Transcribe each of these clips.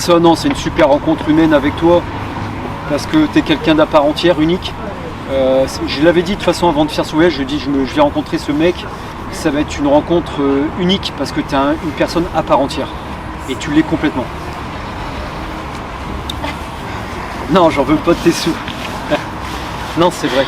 ça, non, c'est une super rencontre humaine avec toi, parce que tu es quelqu'un d'à part entière, unique. Je l'avais dit de toute façon avant de faire ce voyage, je dis je vais rencontrer ce mec, ça va être une rencontre unique, parce que tu es une personne à part entière. Et tu l'es complètement. Non, j'en veux pas de tes sous. Non, c'est vrai.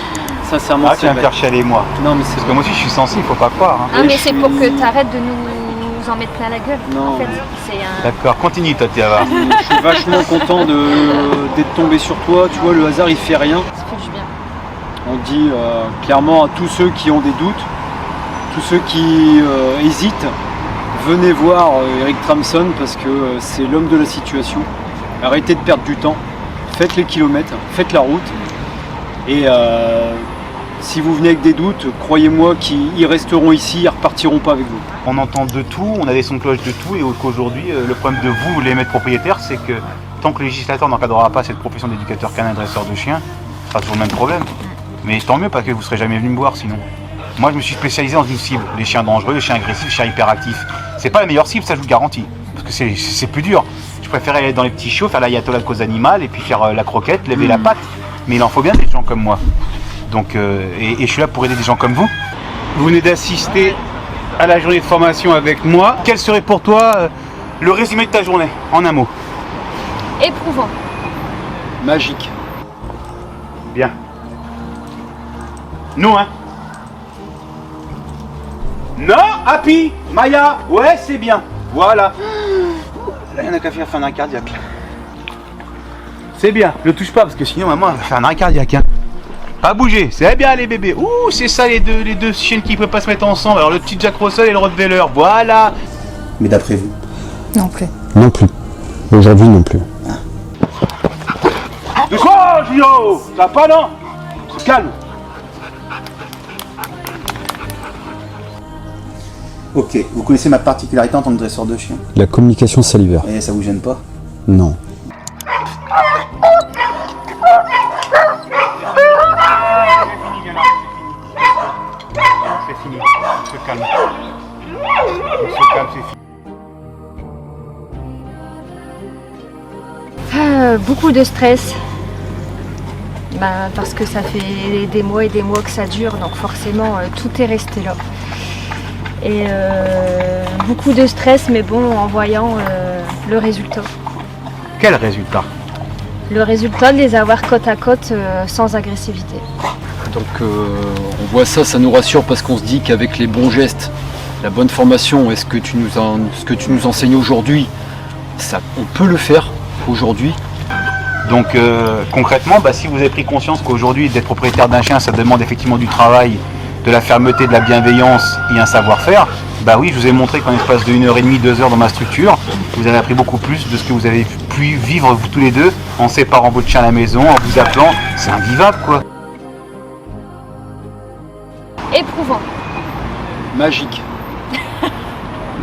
Sincèrement, tu vas me faire chialer, moi. Non, mais c'est parce que moi aussi, je suis sensible, faut pas croire. Hein. Ah, mais c'est pour que tu arrêtes de nous en mettre plein la gueule. Non. En fait, c'est un... D'accord, continue, toi, Théava. Je suis vachement content d'être tombé sur toi. Tu vois, le hasard, il fait rien. Ça fait du bien. On dit clairement à tous ceux qui ont des doutes, tous ceux qui hésitent, venez voir Eric Tramson, parce que c'est l'homme de la situation. Arrêtez de perdre du temps, faites les kilomètres, faites la route. Et si vous venez avec des doutes, croyez-moi qu'ils resteront ici, ils ne repartiront pas avec vous. On entend de tout, on a des sons de cloche de tout, et qu'aujourd'hui, le problème de vous, les maîtres propriétaires, c'est que tant que le législateur n'encadrera pas cette profession d'éducateur canin dresseur de chiens, ce sera toujours le même problème. Mais tant mieux, parce que vous ne serez jamais venu me voir sinon. Moi, je me suis spécialisé dans une cible, les chiens dangereux, les chiens agressifs, les chiens hyperactifs. C'est pas la meilleure cible, ça je vous le garantis, parce que c'est plus dur. Je préférais aller dans les petits chiots, faire l'ayatollah de cause animale, et puis faire la croquette, lever la patte. Mais il en faut bien des gens comme moi. Donc, et je suis là pour aider des gens comme vous. Vous venez d'assister à la journée de formation avec moi. Quel serait pour toi le résumé de ta journée, en un mot? Éprouvant. Magique. Bien. Non, hein? Non, Happy, Maya, ouais, c'est bien. Voilà. Là, il n'y en a qu'à faire un arrêt cardiaque. C'est bien, ne touche pas, parce que sinon, maman, elle va faire un arrêt cardiaque. Hein. Pas bouger, c'est bien les bébés. Ouh, c'est ça les deux chiennes qui ne peuvent pas se mettre ensemble. Alors le petit Jack Russell et le Rottweiler, voilà. Mais d'après vous? Non plus. Non plus. Aujourd'hui non plus. De quoi, Gio? Ça va pas, non? Se calme. Ok, vous connaissez ma particularité en tant que dresseur de chien? La communication salivaire. Et ça vous gêne pas? Non. C'est fini, on se calme. On se calme, c'est fini. Beaucoup de stress. Parce que ça fait des mois et des mois que ça dure, donc forcément tout est resté là. Et beaucoup de stress, mais bon, en voyant le résultat. Quel résultat? Le résultat de les avoir côte à côte sans agressivité. Donc on voit ça, ça nous rassure, parce qu'on se dit qu'avec les bons gestes, la bonne formation et ce que tu nous enseignes aujourd'hui, on peut le faire aujourd'hui. Donc concrètement, si vous avez pris conscience qu'aujourd'hui d'être propriétaire d'un chien, ça demande effectivement du travail, de la fermeté, de la bienveillance et un savoir-faire, oui, je vous ai montré qu'en espace de 1h30, 2 heures dans ma structure, vous avez appris beaucoup plus de ce que vous avez pu vivre vous tous les deux, en séparant votre chien à la maison, en vous appelant, c'est invivable quoi. Éprouvant. Magique.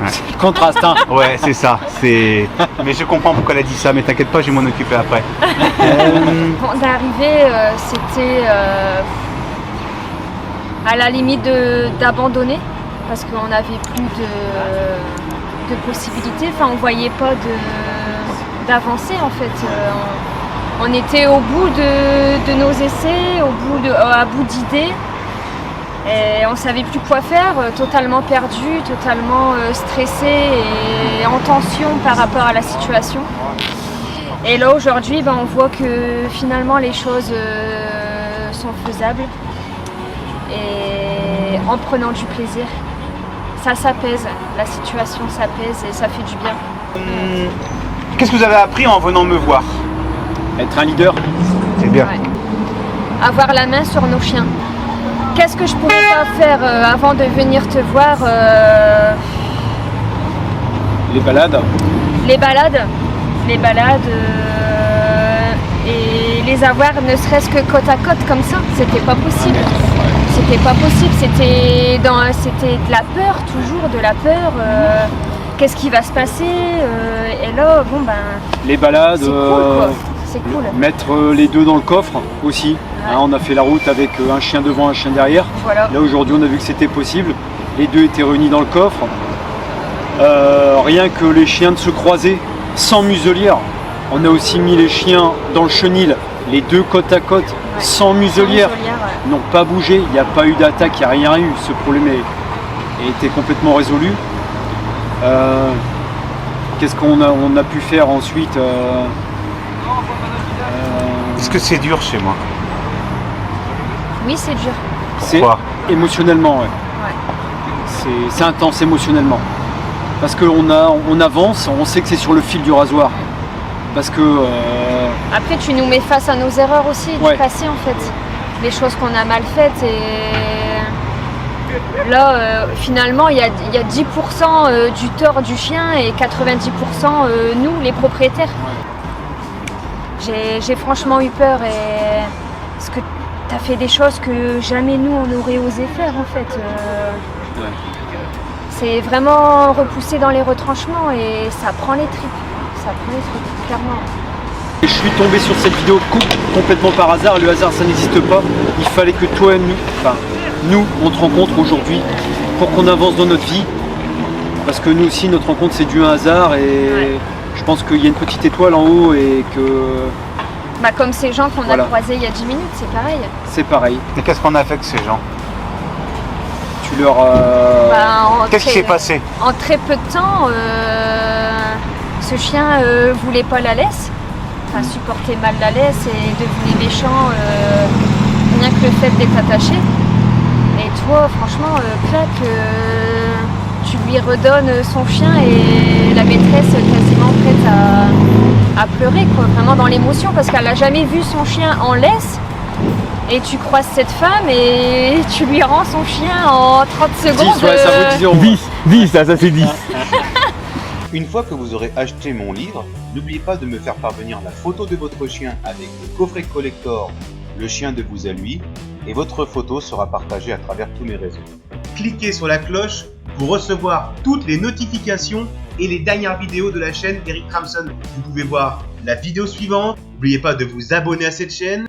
C'est le contraste, hein. Ouais, c'est ça, Mais je comprends pourquoi elle a dit ça, mais t'inquiète pas, je vais m'en occuper après. Bon, d'arriver, c'était à la limite d'abandonner, parce qu'on n'avait plus de possibilités, on ne voyait pas d'avancer en fait. On était au bout de nos essais, à bout d'idées, et on ne savait plus quoi faire, totalement perdu, totalement stressé et en tension par rapport à la situation. Et là aujourd'hui, on voit que finalement les choses sont faisables. Et en prenant du plaisir, ça s'apaise, la situation s'apaise et ça fait du bien. Qu'est-ce que vous avez appris en venant me voir? Être un leader. C'est bien. Ouais. Avoir la main sur nos chiens. Qu'est-ce que je pouvais pas faire avant de venir te voir? Les balades. Les balades et les avoir ne serait-ce que côte à côte comme ça, c'était pas possible. C'était pas possible, c'était de la peur, toujours de la peur. Qu'est-ce qui va se passer? Et là, les balades, c'est cool, quoi. C'est cool. Mettre les deux dans le coffre aussi. Ouais. On a fait la route avec un chien devant, un chien derrière. Voilà. Là aujourd'hui, on a vu que c'était possible. Les deux étaient réunis dans le coffre. Rien que les chiens de se croiser sans muselière. On a aussi mis les chiens dans le chenil, les deux côte à côte, sans muselière. Ils n'ont pas bougé, il n'y a pas eu d'attaque, il n'y a rien eu. Ce problème a été complètement résolu. Qu'est-ce qu'on a pu faire ensuite Est-ce que c'est dur chez moi? Oui, c'est dur. C'est Pourquoi? émotionnellement, ouais. C'est intense émotionnellement. Parce qu'on avance, on sait que c'est sur le fil du rasoir. Parce que... Après, tu nous mets face à nos erreurs aussi du Ouais. passé, en fait. Les choses qu'on a mal faites. Et là, finalement, il y a 10% du tort du chien et 90% nous, les propriétaires. J'ai franchement eu peur. Parce que tu as fait des choses que jamais nous, on aurait osé faire, en fait. C'est vraiment repoussé dans les retranchements et ça prend les tripes. Ça prend les tripes, clairement. Je suis tombé sur cette vidéo complètement par hasard. Le hasard, ça n'existe pas. Il fallait que toi et nous, on te rencontre aujourd'hui pour qu'on avance dans notre vie. Parce que nous aussi, notre rencontre, c'est dû à un hasard. Et je pense qu'il y a une petite étoile en haut et que... Bah, comme ces gens qu'on Voilà. a croisés il y a 10 minutes, c'est pareil. C'est pareil. Et qu'est-ce qu'on a fait avec ces gens? Tu leur... Qu'est-ce qui s'est passé? En très peu de temps, ce chien voulait pas la laisse, enfin supportait mal la laisse et devenait méchant rien que le fait d'être attaché. Et toi, franchement, tu lui redonnes son chien et la maîtresse quasiment prête à pleurer, quoi, vraiment dans l'émotion parce qu'elle n'a jamais vu son chien en laisse. Et tu croises cette femme et tu lui rends son chien en 30 secondes. 10, ouais, ça vaut 10 euros. 10, ça c'est 10. Une fois que vous aurez acheté mon livre, n'oubliez pas de me faire parvenir la photo de votre chien avec le coffret collector Le chien de vous à lui et votre photo sera partagée à travers tous mes réseaux. Cliquez sur la cloche pour recevoir toutes les notifications et les dernières vidéos de la chaîne Eric Tramson. Vous pouvez voir la vidéo suivante. N'oubliez pas de vous abonner à cette chaîne.